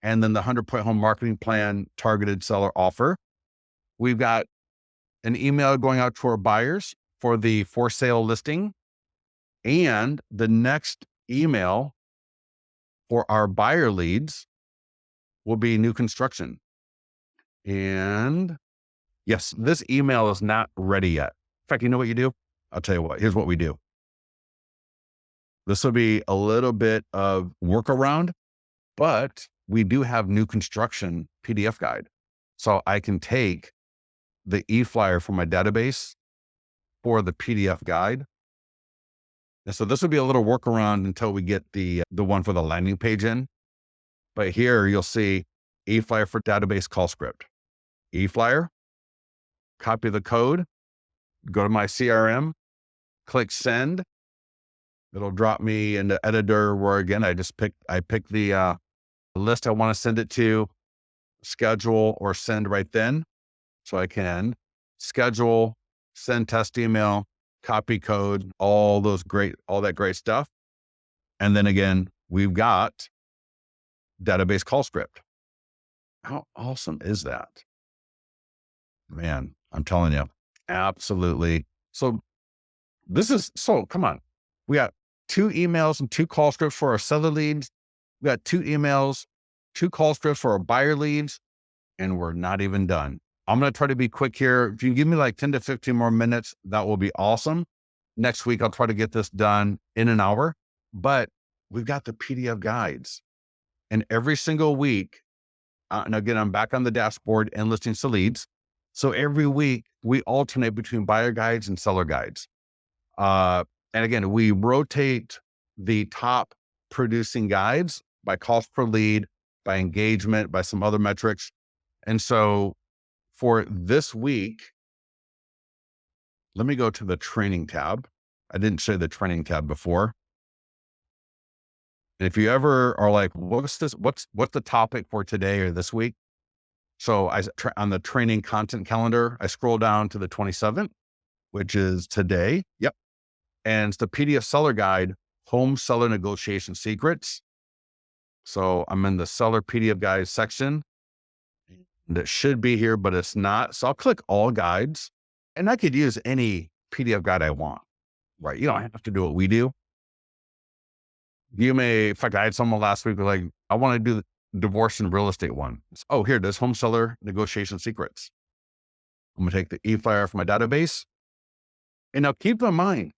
and then the 100-point home marketing plan targeted seller offer. We've got an email going out to our buyers for the for sale listing. And the next email for our buyer leads will be new construction. And yes, this email is not ready yet. In fact, you know what you do? I'll tell you what, here's what we do. This will be a little bit of workaround, but we do have new construction PDF guide. So I can take the eFlyer from my database for the PDF guide. And so this will be a little workaround until we get the one for the landing page in. But here you'll see eFlyer for database call script. eFlyer, copy the code, go to my CRM, click send. It'll drop me in the editor where again, I pick the list I want to send it to, schedule or send right then. So I can schedule, send test email, copy code, all that great stuff. And then again, we've got database call script. How awesome is that? Man, I'm telling you, absolutely. So come on. We got 2 emails and 2 call scripts for our seller leads. We got 2 emails, 2 call scripts for our buyer leads, and we're not even done. I'm going to try to be quick here. If you give me like 10 to 15 more minutes, that will be awesome. Next week, I'll try to get this done in an hour, but we've got the PDF guides. And every single week, and again, I'm back on the dashboard and listings to leads. So every week we alternate between buyer guides and seller guides. And again, we rotate the top producing guides by cost per lead, by engagement, by some other metrics. And so for this week, let me go to the training tab. I didn't show the training tab before. And if you ever are like, what's the topic for today or this week? So on the training content calendar, I scroll down to the 27th, which is today. Yep. And it's the PDF seller guide, home seller negotiation secrets. So I'm in the seller PDF guide section. And it should be here, but it's not. So I'll click all guides and I could use any PDF guide I want, right? You don't have to do what we do. In fact, I had someone last week like, I want to do the divorce and real estate one. Oh, here it is, home seller negotiation secrets. I'm going to take the eFlyer from my database. And now keep in mind,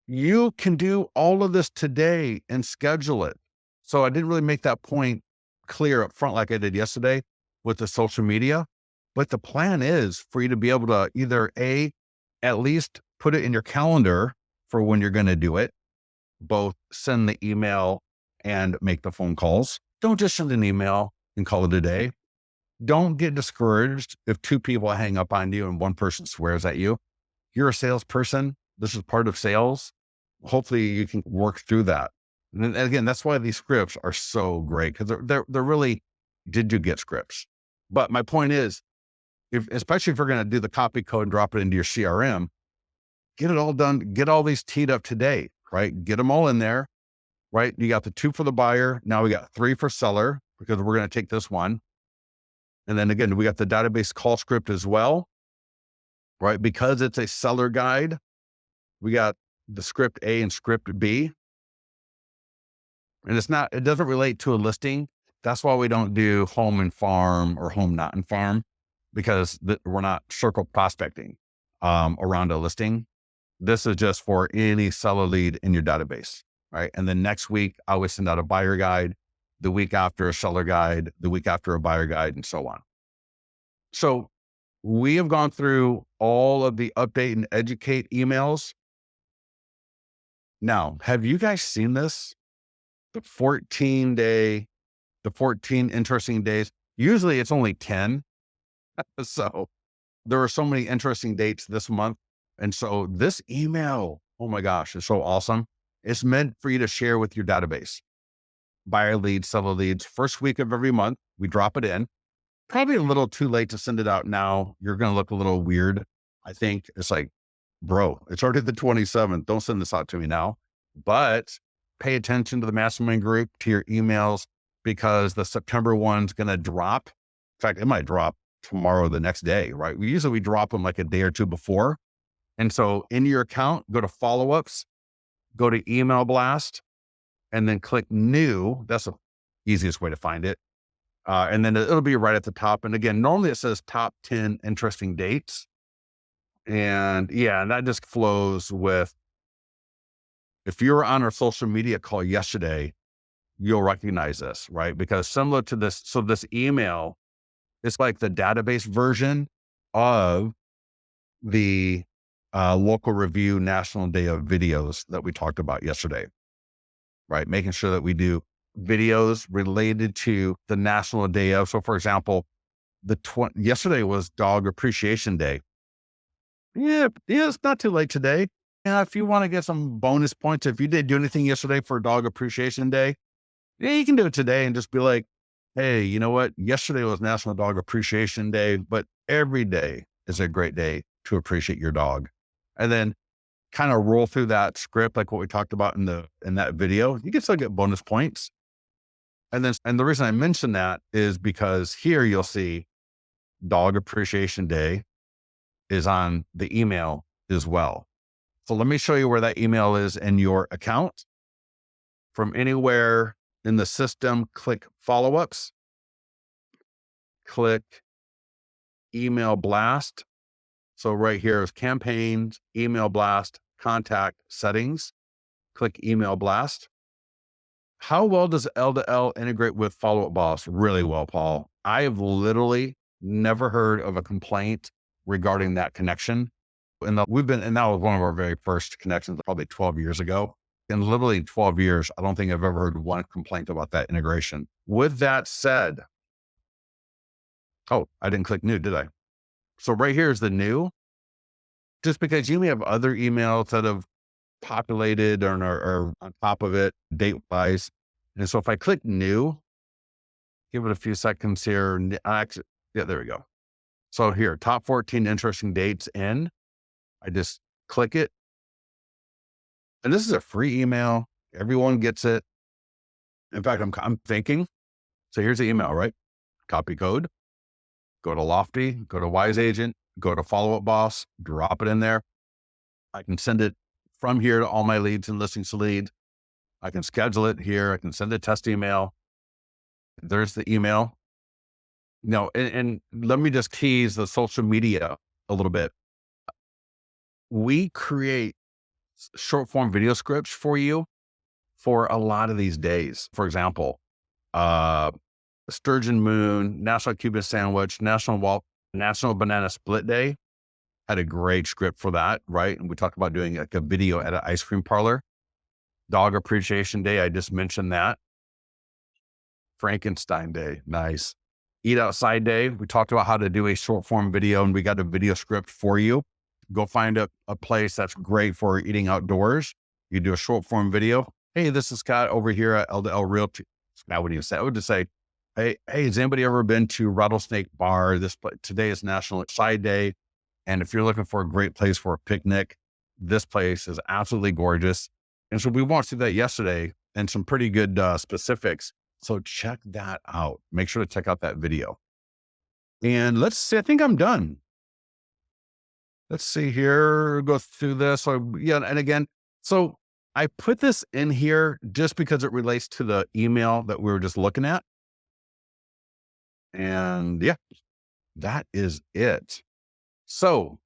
you can do all of this today and schedule it. So I didn't really make that point clear up front like I did yesterday with the social media. But the plan is for you to be able to either at least put it in your calendar for when you're going to do it, both send the email and make the phone calls. Don't just send an email and call it a day. Don't get discouraged if 2 people hang up on you and 1 person swears at you. You're a salesperson. This is part of sales. Hopefully you can work through that. And again, that's why these scripts are so great because they're really, did you get scripts? But my point is, especially if you're going to do the copy code and drop it into your CRM, get it all done, get all these teed up today, right? Get them all in there, right? You got the 2 for the buyer. Now we got 3 for seller because we're going to take this one. And then again, we got the database call script as well, right? Because it's a seller guide, we got the script A and script B. And it doesn't relate to a listing. That's why we don't do home and farm or home not and farm, because we're not circle prospecting around a listing. This is just for any seller lead in your database, right? And then next week, I always send out a buyer guide, the week after a seller guide, the week after a buyer guide, and so on. So we have gone through all of the update and educate emails. Now, have you guys seen this? The 14 interesting days. Usually it's only 10. So there are so many interesting dates this month. And so this email, oh my gosh, is so awesome. It's meant for you to share with your database. Buyer leads, seller leads, first week of every month, we drop it in. Probably a little too late to send it out now. You're going to look a little weird. I think it's like, bro, it's already the 27th. Don't send this out to me now. But pay attention to the mastermind group, to your emails, because the September one's going to drop. In fact, it might drop tomorrow or the next day, right? We drop them like a day or two before. And so in your account, go to follow-ups, go to email blast, and then click new. That's the easiest way to find it. And then it'll be right at the top. And again, normally it says top 10 interesting dates. And yeah, and that just flows with, if you were on our social media call yesterday, you'll recognize this, right? Because similar to this, so this email is like the database version of the local review National Day of videos that we talked about yesterday, right? Making sure that we do videos related to the National Day of. So for example, yesterday was Dog Appreciation Day. Yeah, it's not too late today. Yeah, if you want to get some bonus points, if you did do anything yesterday for Dog Appreciation Day, yeah, you can do it today and just be like, hey, you know what? Yesterday was National Dog Appreciation Day, but every day is a great day to appreciate your dog. And then kind of roll through that script, like what we talked about in that video. You can still get bonus points. And the reason I mention that is because here you'll see Dog Appreciation Day is on the email as well. So let me show you where that email is in your account. From anywhere in the system, click follow-ups, click email blast. So right here is campaigns, email blast, contact settings, click email blast. How well does L2L integrate with Follow Up Boss? Really well, Paul. I have literally never heard of a complaint regarding that connection. And that was one of our very first connections, probably 12 years ago. In literally 12 years, I don't think I've ever heard one complaint about that integration. With that said, oh, I didn't click new, did I? So right here is the new. Just because you may have other emails that have populated or are on top of it date-wise. And so if I click new, give it a few seconds here. Yeah, there we go. So here, top 14 interesting dates in. I just click it. And this is a free email. Everyone gets it. In fact, I'm thinking, so here's the email, right? Copy code, go to Lofty, go to Wise Agent, go to Follow Up Boss, drop it in there. I can send it from here to all my leads and listings to lead. I can schedule it here. I can send a test email. There's the email. No, and let me just tease the social media a little bit. We create short form video scripts for you for a lot of these days. For example, Sturgeon Moon, National Cuban Sandwich, National Banana Split Day had a great script for that, right? And we talked about doing like a video at an ice cream parlor. Dog Appreciation Day, I just mentioned that. Frankenstein Day, nice. Eat Outside Day, we talked about how to do a short form video and we got a video script for you. Go find a place that's great for eating outdoors. You do a short form video. Hey, this is Scott over here at L2L Realty. Scott wouldn't even say, I would just say, hey, has anybody ever been to Rattlesnake Bar? Today is National Outside Day. And if you're looking for a great place for a picnic, this place is absolutely gorgeous. And so we walked through that yesterday and some pretty good specifics. So check that out. Make sure to check out that video. And let's see, I think I'm done. Let's see here, go through this. So yeah, and again, so I put this in here just because it relates to the email that we were just looking at. And yeah, that is it. So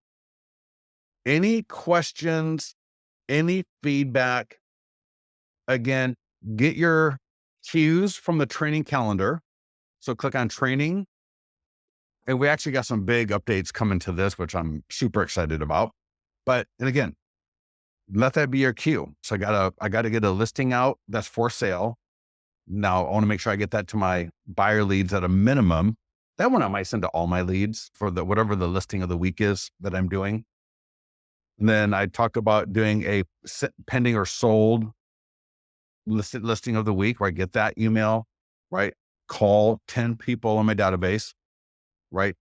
any questions, any feedback, again, get your cues from the training calendar. So click on training. And we actually got some big updates coming to this, which I'm super excited about. And again, let that be your cue. So I gotta get a listing out that's for sale. Now I want to make sure I get that to my buyer leads at a minimum. That one I might send to all my leads for the whatever the listing of the week is that I'm doing. And then I talked about doing a pending or sold listing of the week, where I get that email, right? Call 10 people in my database, right?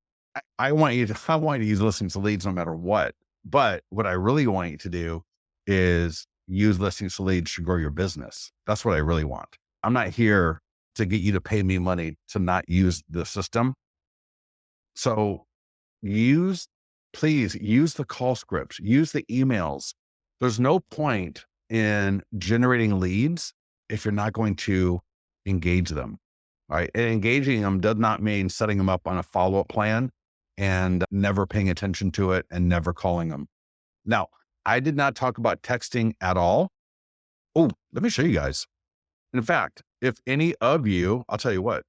I want you to use listings to leads no matter what. But what I really want you to do is use listings to leads to grow your business. That's what I really want. I'm not here to get you to pay me money to not use the system. So use, please use the call scripts, use the emails. There's no point in generating leads if you're not going to engage them, right? And engaging them does not mean setting them up on a follow-up plan and never paying attention to it and never calling them. Now, I did not talk about texting at all. Oh, let me show you guys. In fact, if any of you, I'll tell you what,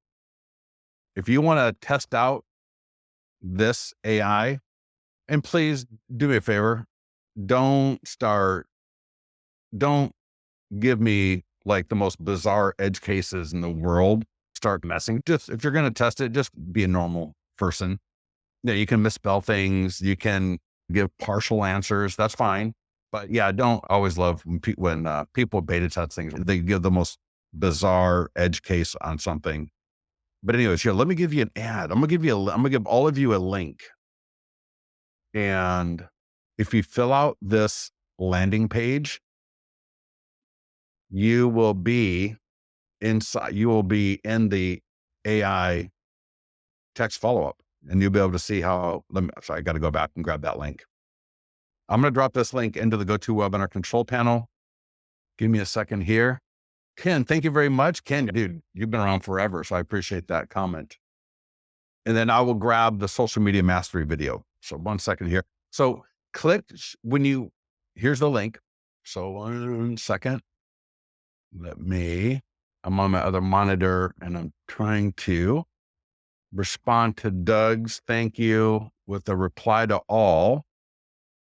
if you want to test out this AI, and please do me a favor, don't don't give me like the most bizarre edge cases in the world. Start messing. Just if you're going to test it, just be a normal person. Yeah, you can misspell things. You can give partial answers. That's fine. But yeah, I don't always love when people beta test things. They give the most bizarre edge case on something. But anyways, let me give you an ad. I'm gonna give all of you a link. And if you fill out this landing page, you will be in the AI text follow-up, and you'll be able to see how, sorry, I got to go back and grab that link. I'm going to drop this link into the GoToWebinar control panel. Give me a second here. Ken, thank you very much. Ken, dude, you've been around forever, so I appreciate that comment. And then I will grab the social media mastery video. So 1 second here. So click here's the link. So 1 second. I'm on my other monitor and I'm trying to respond to Doug's thank you with a reply to all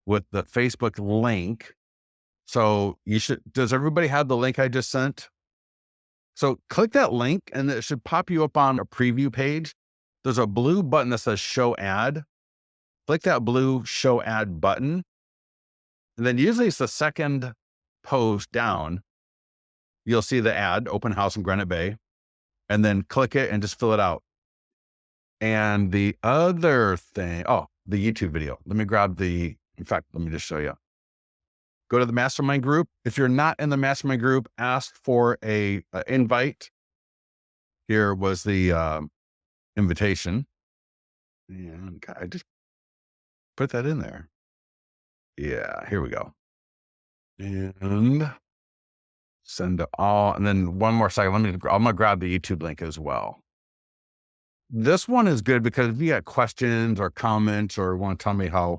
with the Facebook link. So does everybody have the link I just sent? So click that link and it should pop you up on a preview page. There's a blue button that says show ad. Click that blue show ad button. And then usually it's the second post down. You'll see the ad, open house in Granite Bay, and then click it and just fill it out. And the other thing, the YouTube video. Let me just show you. Go to the mastermind group. If you're not in the mastermind group, ask for a invite. Here was the invitation. And I just put that in there. Yeah, here we go. And send to all. And then one more second. I'm going to grab the YouTube link as well. This one is good because if you got questions or comments or want to tell me how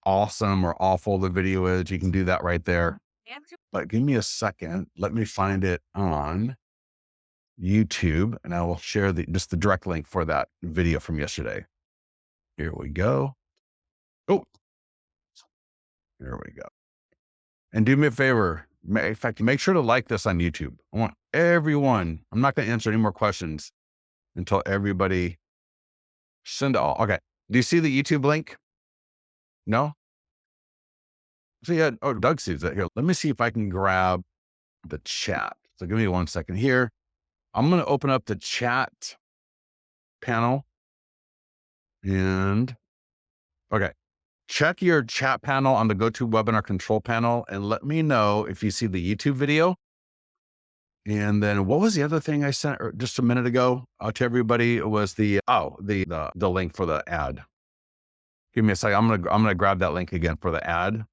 awesome or awful the video is, you can do that right there. But give me a second. Let me find it on YouTube and I will share just the direct link for that video from yesterday. Here we go. Oh, here we go. And do me a favor. In fact, make sure to like this on YouTube. I want everyone, I'm not going to answer any more questions until everybody send to all. Okay. Do you see the YouTube link? No? So yeah. Oh, Doug sees it here. Let me see if I can grab the chat. So give me 1 second here. I'm going to open up the chat panel and okay. Check your chat panel on the GoToWebinar control panel and let me know if you see the YouTube video. And then what was the other thing I sent just a minute ago to everybody? It was the link for the ad. Give me a second. I'm gonna grab that link again for the ad.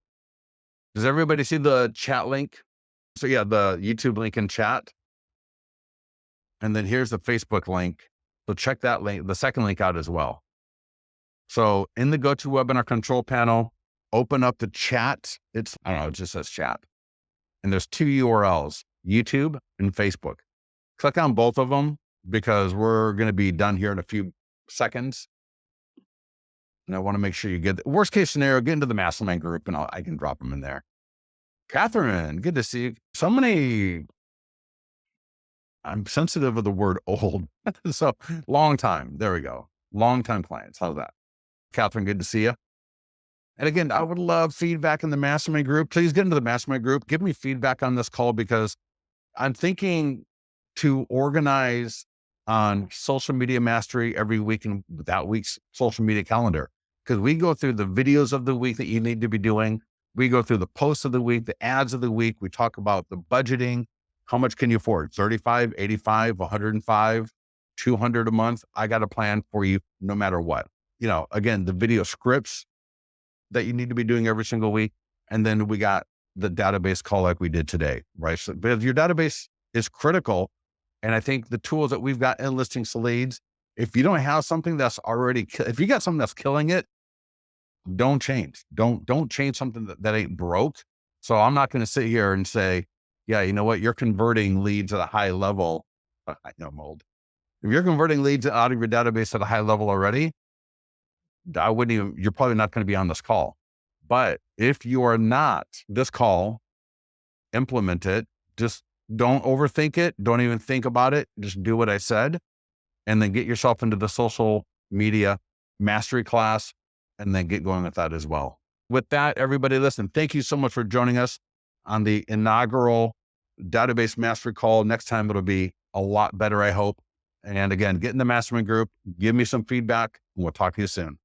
Does everybody see the chat link? So yeah, the YouTube link in chat. And then here's the Facebook link. So check that link, the second link out as well. So in the GoToWebinar control panel, open up the chat. It just says chat. And there's 2 URLs, YouTube and Facebook. Click on both of them because we're going to be done here in a few seconds. And I want to make sure you get the worst case scenario, get into the mastermind group and I can drop them in there. Catherine, good to see you. So many, I'm sensitive of the word old. So long time. There we go. Long time clients. How's that? Catherine, good to see you. And again, I would love feedback in the mastermind group. Please get into the mastermind group. Give me feedback on this call because I'm thinking to organize on social media mastery every week in that week's social media calendar. Because we go through the videos of the week that you need to be doing. We go through the posts of the week, the ads of the week. We talk about the budgeting. How much can you afford? 35, 85, 105, 200 a month. I got a plan for you no matter what. Again, the video scripts that you need to be doing every single week. And then we got the database call like we did today, right? So, but if your database is critical, and I think the tools that we've got in Listings to Leads, if you don't have something that's already, if you got something that's killing it, don't change. Don't change something that ain't broke. So I'm not going to sit here and say, yeah, you know what? You're converting leads at a high level. I know I'm old. If you're converting leads out of your database at a high level already, you're probably not going to be on this call. But if you are not, this call, implement it. Just don't overthink it. Don't even think about it. Just do what I said, and then get yourself into the social media mastery class, and then get going with that as well. With that, everybody, listen, thank you so much for joining us on the inaugural database mastery call. Next time it'll be a lot better, I hope. And again, get in the mastermind group, give me some feedback, and we'll talk to you soon.